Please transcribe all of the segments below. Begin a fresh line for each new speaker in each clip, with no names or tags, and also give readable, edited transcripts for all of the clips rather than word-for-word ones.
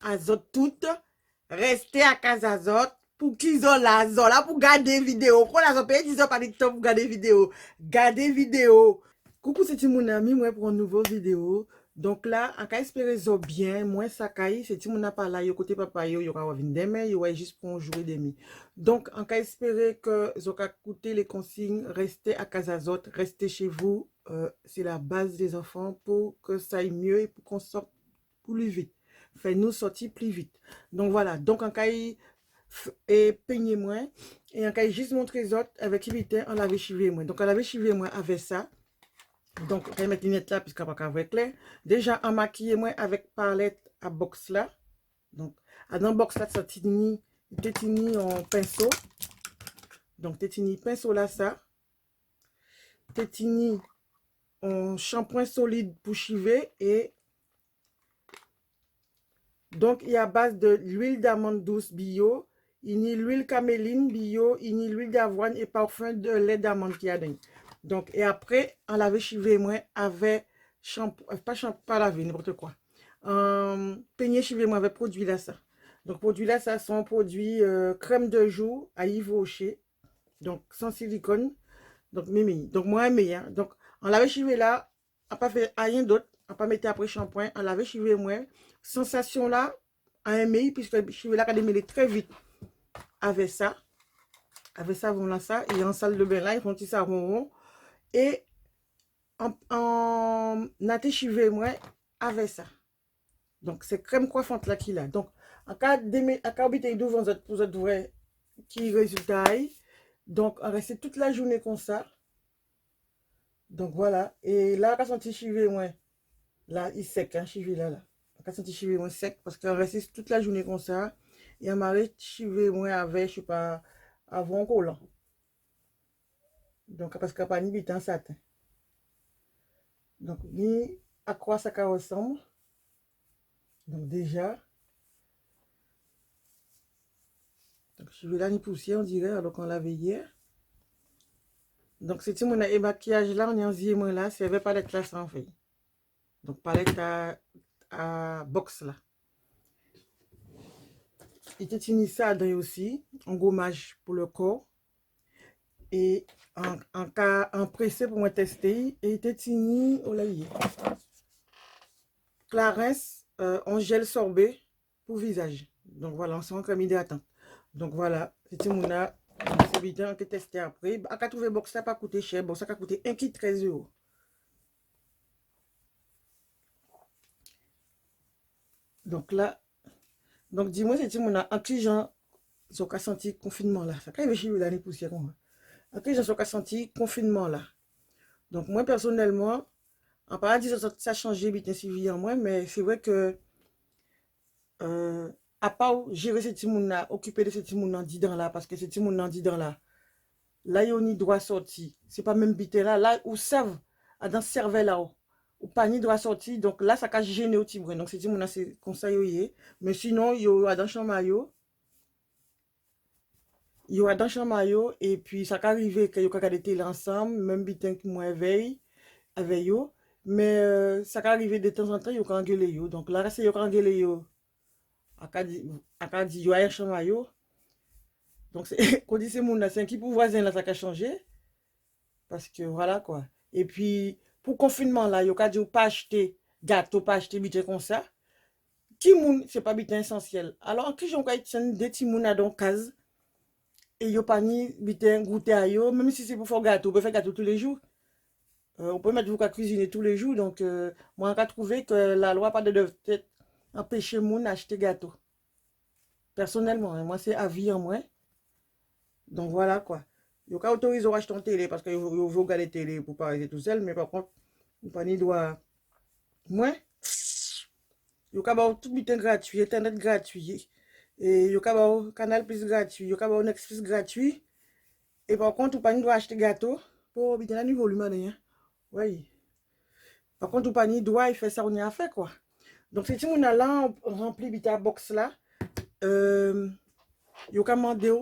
azot tout, restez à casa azot, pour qu'ils ont la zola pour garder vidéo. Pour la zone pays, ils ont pas de temps pour garder vidéo. Garder vidéo. Coucou, c'est mon ami, moi pour une nouvelle vidéo. Donc là, en cas espérer zo bien, moi ça caille, c'est mon pas là, yo côté papa yo, yo va venir demain, yo va juste pour jouer demi. Donc en cas espérer que zo ka écouter les consignes, restez à casa azot, restez chez vous. C'est la base des enfants pour que ça aille mieux et pour qu'on sorte plus vite. Fais-nous sortir plus vite. Donc voilà, donc en cas et peignez moins et en cas juste montrer les autres avec éviter on l'avait chivé moins. Donc on l'avait chivé moins avec ça. Donc on va mettre lunettes là puisqu'on va pas avec clair. Déjà en maquiller moins avec palette à box là. Donc dans box là ça tini en pinceau. Donc tétini pinceau là ça. Tétini en shampoing solide pour chiver et donc il y a à base de l'huile d'amande douce bio, il y a l'huile caméline bio, il y a l'huile d'avoine et parfum de lait d'amande qui a dedans. Donc et après on l'avait chivé moi avec shampoing, pas laver n'importe quoi. Peigné chivé moi avec produit là ça. Donc produit là ça sont produits crème de jour à Yves Rocher. Donc sans silicone. Donc mimi. Donc moi meilleur. Donc on l'avait chivé là, on pas fait rien d'autre, on pas mettre après shampoing, on l'avait chivé moi. Sensation là à aimer puisque chivé là quand mêlé très vite avec ça. Avec ça on a ça et en salle de bain là ils font ça rond et en naté chivé moi avec ça. Donc c'est crème coiffante là qu'il a. Donc en cas de à cas habiter devant vous êtes vrai qui résultat. Donc on reste toute la journée comme ça. Donc voilà. Et là, quand on chivé, moi, là, il sec, hein, chivé là, là. Quand on chivé, moi, sec, parce qu'on reste toute la journée comme ça. Et on m'arrête chivé, moi, avec, je sais pas, avant collant. Donc, parce qu'il n'y a pas ni bit en satin. Donc, ni à quoi ça ressemble. Donc, déjà. Donc, chivé là, ni poussière, on dirait, alors qu'on l'avait hier. Donc, c'est mon maquillage là, on y a moi là, c'est avec palette là, ça en fait. Donc, palette à box là. Il était ça aussi, un gommage pour le corps. Et en cas en pressé pour moi tester, et il était oh là, Clarins en gel sorbet pour visage. Donc voilà, on sent comme hydratant. Donc voilà, c'était mon c'est bien que tester après. À qu'à trouver box ça pas coûté cher, bon ça a coûté un kit 13 euros. Donc là, donc dis-moi c'était mon un client sur qu'a senti confinement là. Ça quand il chez l'année poussière comme un client sur qu'a senti confinement là. Donc moi personnellement, en parlant de ça, ça a changé bien suivi en moi, mais c'est vrai que à part gérer ce petit monde là, occuper de ce petit monde dit dans là, parce que ce petit monde dit dans là, là il y a ni droit sortir. C'est pas même bité là, là où savent dans ce cerveau là ou pas ni droit sortir, donc là ça a gêné au petit brin. Donc ce petit monde là c'est comme ça mais sinon il y a dans chambre maillot. Il y a dans chambre maillot et puis ça peut arriver que y a regarder télé ensemble, même bitin que moi veille avec yo, mais ça peut arriver de temps en temps yo kan engueuler yo. Donc là c'est yo kan engueuler yo. Akadi yo a chambre yo. Donc c'est qu'on dit c'est mon là, c'est un qui pour voisin là ça a changé parce que voilà quoi. Et puis pour confinement là, yo ka dit pas acheter gâteau, pas acheter bitin comme ça. Ti moun c'est pas bitin essentiel. Alors en qui j'on ka des ti moun à donc case et yo pas ni bitin goûter à yo, même si c'est pour faire gâteau, on peut faire gâteau tous les jours. On peut mettre vous qu'à cuisiner tous les jours. Donc, moi, j'ai trouvé que la loi pas de peut-être empêcher moun d'acheter gâteau. Personnellement, hein, moi, c'est avis en moi. Donc, voilà quoi. Yo ka autorise à acheter en télé parce que vous regarder télé pour pas rester tout seul. Mais par contre, vous pas ni droit. Moi, yo ka ba tout bitin gratuit, internet gratuit. Et yo ka ba canal plus gratuit, yo ka ba Netflix gratuit. Et par contre, vous pas ni droit acheter gâteau pour bitin la niveau volume hein. Oui. Par contre, ou pas ni droit, il fait ça, on y a fait quoi. Donc, si on a là, on remplit bita box là, yo commandé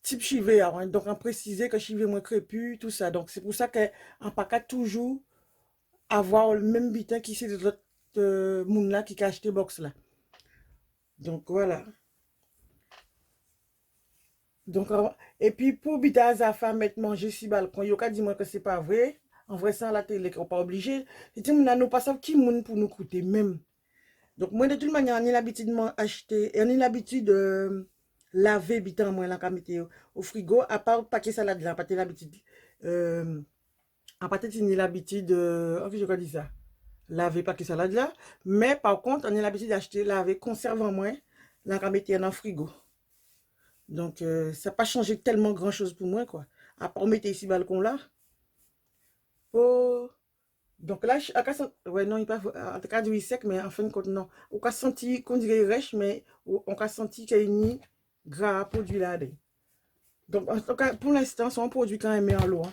type chivé, hein. Donc, on précisé que chivé moins crépus, tout ça. Donc, c'est pour ça qu'on pas qu'à toujours avoir le même bitin qui c'est de l'autre moun là qui a acheté box là. Donc voilà. Donc, et puis pour Bita Zafa mettre manger si balcon, yo ka dit moi que c'est pas vrai. En vrai, sans la télé, qu'on pas obligé. Et tu moun nous pas savent qui moun pour nous coûter même. Donc moi de toute manière, on a l'habitude de acheter, on a l'habitude de laver Bita moi là quand au frigo, à part paquet salade là, pas l'habitude. À part on a l'habitude de, ok je dis ça, laver paquet salade là. Mais par contre, on a l'habitude d'acheter laver conservant moins là quand mettre dans le frigo. Donc, ça n'a pas changé tellement grand-chose pour moi, quoi. À part mettre ici balcon là. Oh. Donc là, ouais, non, il pas, en tout cas, du sec, mais en fin de compte, non. On a senti qu'on dirait rêche, mais on a senti qu'il y a une gras produit là. Donc, en tout cas, pour l'instant, c'est un produit quand même en l'eau. Hein.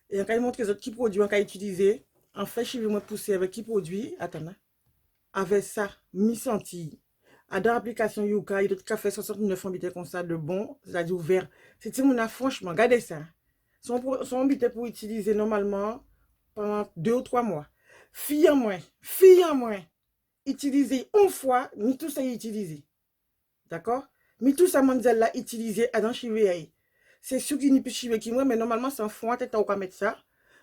Et quand il montre les autres qui produit, on a utilisé. En fait, je vais me pousser avec qui produit. Attends, hein. Avec ça, mi-senti. Dans l'application Yuka, il y a d'autres fait 69 embité comme ça de bon, c'est-à-dire ouvert. C'est mon franchement, regardez ça. Son embité pour utiliser normalement pendant 2 ou 3 mois. Fille en moins, utiliser une fois, mais tout ça est utilisé. D'accord? Mais tout ça, mondial là, utilisé à dans chivé. C'est sûr qu'il n'y a plus chivé qui moi, mais normalement, c'est un fond à tête à mettre ça.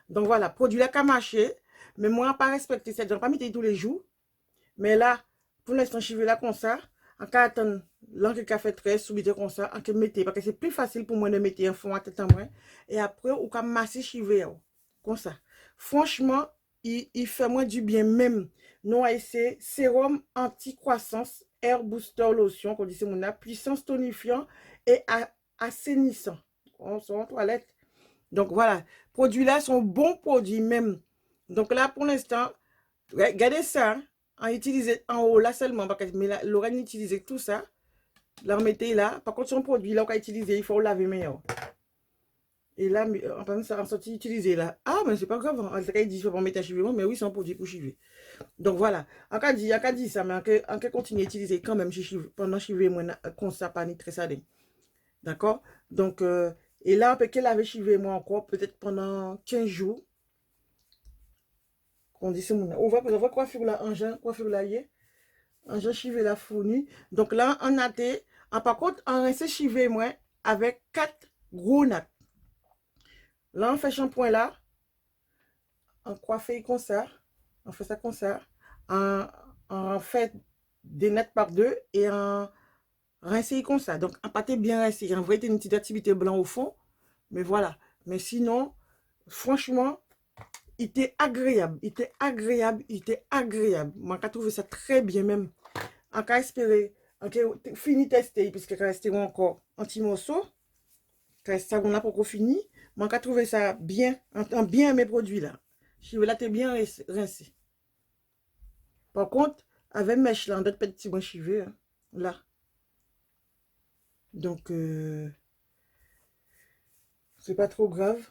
Donc voilà, produit là qui a marché, mais moi, pas respecté ça, je ne pas mettre tous les jours. Mais là, pour l'instant, je vais là comme ça. En cas d'attendre, l'angle qui a fait très subité comme ça, en cas mettre, parce que c'est plus facile pour moi de mettre un fond à tête en moins. Et après, on peut masser chivé comme ça. Franchement, il fait moi du bien même. Non, c'est sérum anti-croissance, air booster lotion, qu'on dit c'est mon puissance tonifiant et assainissant. On sont en toilette. Donc voilà, produits là sont bons produits même. Donc là, pour l'instant, regardez ça. Hein. En utiliser en haut là seulement, parce que Lorraine utilisait tout ça. Là, on mettait là. Par contre, son produit là, on a utilisé, il faut laver meilleur. Et là, en parlant de ça, on sorti utiliser là. Ah, mais c'est pas grave. En tout cas, il dit, il faut pas mettre un cheveu, mais oui, c'est un produit pour cheveux. Donc voilà. En cas dit ça, mais en cas continue à utiliser quand même pendant cheveux, moi, comme ça, pas ni très ça. D'accord? Donc, et là, on peut que laver cheveux, moi encore, peut-être pendant 15 jours. On dit, c'est mon. On voit coiffure là, coiffure là, engin chivé la fourni. Donc là, on a été. Par contre, on reste chivé, moi, avec 4 gros nattes. Là, on fait shampoing là. On coiffe comme ça. On fait ça comme ça. On fait des nattes par deux et on rince comme ça. Donc, on pâté bien rincé. En vrai, il y a une petite activité blanc au fond. Mais voilà. Mais sinon, franchement, il était agréable. Il était agréable. Il était agréable. Moi, j'ai trouvé ça très bien même. On a espéré. On a fini de tester puisque resté encore un petit morceau. Ça, on n'a pas encore fini. Moi, j'ai trouvé ça bien. Bien mes produits là. Je vais là, t'es bien rincé. Par contre, avec mèche là, on doit petits moins chivés. Hein, là. Donc, c'est pas trop grave.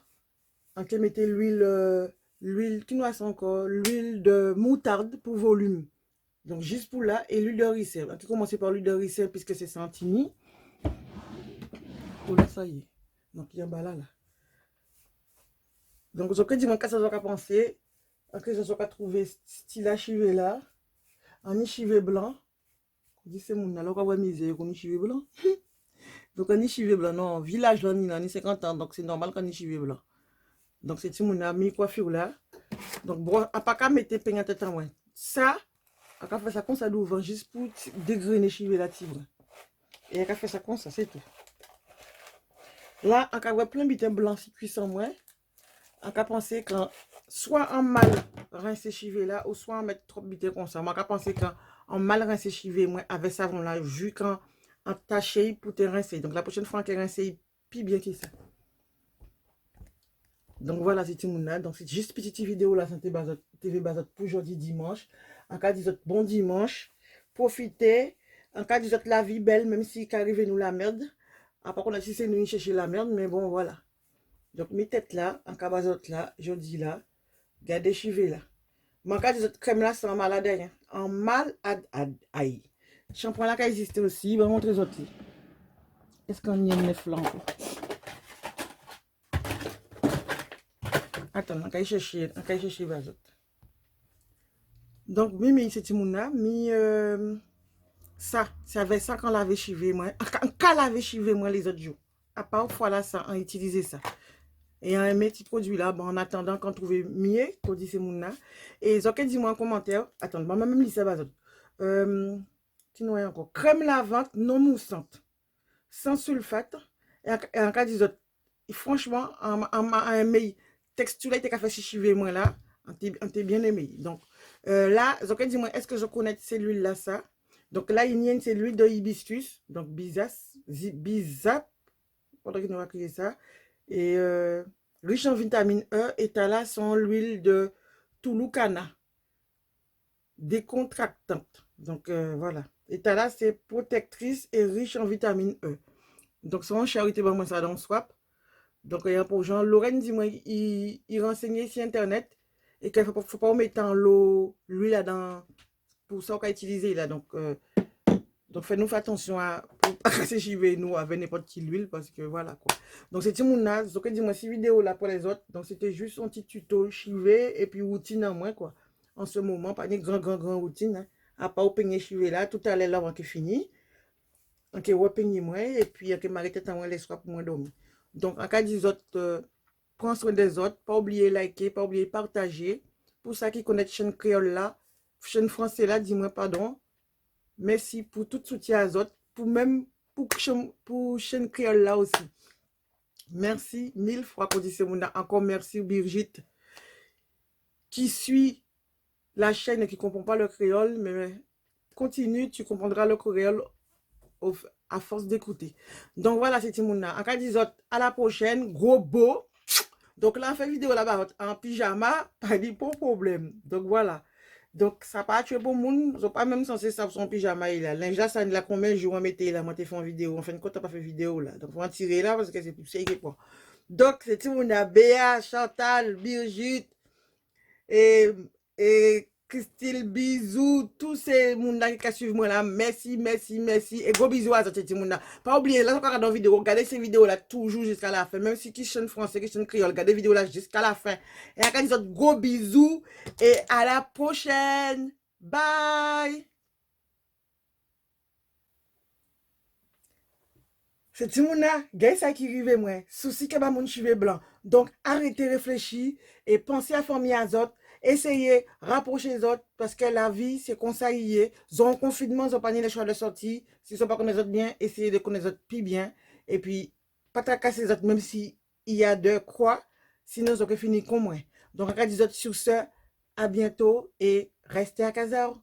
On peut mettre l'huile, qui nous a encore, l'huile de moutarde pour volume. Donc, juste pour là, et l'huile de ricin. On peut commencer par l'huile de ricin puisque c'est sentini. Oh là, ça y est. Donc, il y a un bas là. Donc, je dis, qu'est-ce que vous pensez? Qu'est-ce que vous trouvé style à chiver là? En chivé blanc. On dit, c'est mon alors qu'on va miser, qu'on chivé blanc. Donc, on chivé blanc, non, village là, on a 50 ans, donc c'est normal qu'on chivé blanc. Donc, c'est mon ami coiffure là. Donc, bon, à pas qu'à mettre peignes à tête en moins. Ça, on va faire ça comme ça d'ouvrir, juste pour dégrainer chivé la tibre. Et on va faire ça comme ça, c'est tout. Là, on va plein de bitins blancs si cuissant moins. On va penser quand soit en mal rincer chivé là, ou soit on met trop bitins comme ça. Moi, on va penser quand on mal rincer chivé moins avec savon là, vu quand on taché pour te rincer. Donc, la prochaine fois qu'on rincer, puis bien que ça. Donc voilà, c'est tout le monde. Donc c'est juste une petite vidéo la santé TV Bazot pour aujourd'hui dimanche. En cas de bon dimanche, profitez. En cas de la vie belle, même si qu'arrive nous la merde. Par contre, si c'est nous chercher la merde, mais bon voilà. Donc mes têtes là, en cas Bazot là, jeudi là, gardez chivé là. Mais en cas de crème là, c'est en malade. Hein. En mal aïe. Shampoing là qui existe aussi, je vais montrer les autres. Est-ce qu'on y a 9 là encore? Attends, on va chercher Bazot. Donc, mi c'est Timouna, ça avait ça quand l'avait chivé moi. Quand l'avait chivé moi les autres jours. À part fois là, ça, on utilisait ça. Et un petit produit là, bon, en attendant qu'on trouve mieux, qu'on dit c'est Mouna. Et ils ont dis-moi en commentaire. Attends, moi même lire ça, bah, tu vois encore. Crème lavante non moussante, sans sulfate. Et en cas disot, franchement, en aimé, texture là, il fait chichiver moi là, on t'est bien aimé. Donc, là, donc dis-moi, est-ce que je connais cette huile là, ça? Donc là, il y a c'est l'huile de hibiscus, donc bizap, faudrait que nous va créer ça. Et riche en vitamine E, et t'as là son l'huile de Touloukana, décontractante. Donc voilà. Et t'as là, c'est protectrice et riche en vitamine E. Donc, c'est en charité, bon, moi, ça dans swap. Donc, il y a pour Jean, Lorraine, dis-moi, il renseignait sur Internet et qu'il ne faut pas mettre en l'eau, lui, là, dans, pour ça qu'on a utilisé, là. Donc fais-nous faire attention à, pour pas casser chiver nous avec n'importe qui l'huile, parce que voilà, quoi. Donc, c'est mon as. Donc, dis-moi, si vidéo, là, pour les autres. Donc, c'était juste un petit tuto chivé et puis routine en moins, quoi. En ce moment, pas une grand routine, hein. À part au peigner chivé, là, tout à l'heure, avant que fini. Ok, repeigner moi et puis que m'arrêter tant les soirs pour moi dormir. Donc en cas des autres, prends soin des autres, pas oublier liker, pas oublier partager. Pour ça qui connaît chaîne créole là, chaîne français là, dis-moi pardon. Merci pour tout soutien aux autres, pour même pour chaîne créole là aussi. Merci mille fois pour dire encore merci Brigitte qui suit la chaîne et qui comprend pas le créole, mais continue, tu comprendras le créole à force d'écouter. Donc voilà, c'est Timouna. En cas d'isot, à la prochaine. Gros beau. Donc là, on fait vidéo là-bas en pyjama. Pas de problème. Donc voilà. Donc ça pas tuer pour moun. Ils sont pas même censé savoir son pyjama. Il a linge là, ça là combien de jours on mettait là. Moi, t'ai fait une vidéo. En fin de compte, t'as pas fait vidéo là. Donc faut en tirer là parce que c'est plus sérieux quoi. Donc c'est Timouna, Béa, Chantal, Brigitte et, et Christine, bisous, tous ces gens qui suivent moi là, merci, merci, merci, et gros bisous à tous ces gens là. Pas oublier, là, encore dans la vidéo, regardez ces vidéos là toujours jusqu'à la fin, même si qui chaîne français, qui chaîne créole, regardez les vidéos là jusqu'à la fin. Et à des autres gros bisous, et à la prochaine. Bye! C'est Timouna, gars, ça qui arrive, moi. Souci que ma mon cheveux blanc. Donc, arrêtez, réfléchir et pensez à former à autres. Essayez, rapprochez les autres parce que la vie, c'est qu'on s'aille. Ils ont un confinement, ils n'ont pas ni le choix de sortir. S'ils ne sont pas connaître les autres bien, essayez de connaître les autres plus bien. Et puis, pas tracasser les autres, même si il y a de quoi. Sinon, ils ont fini comme moi. Donc, en cas des autres sur ce, à bientôt et restez à casa.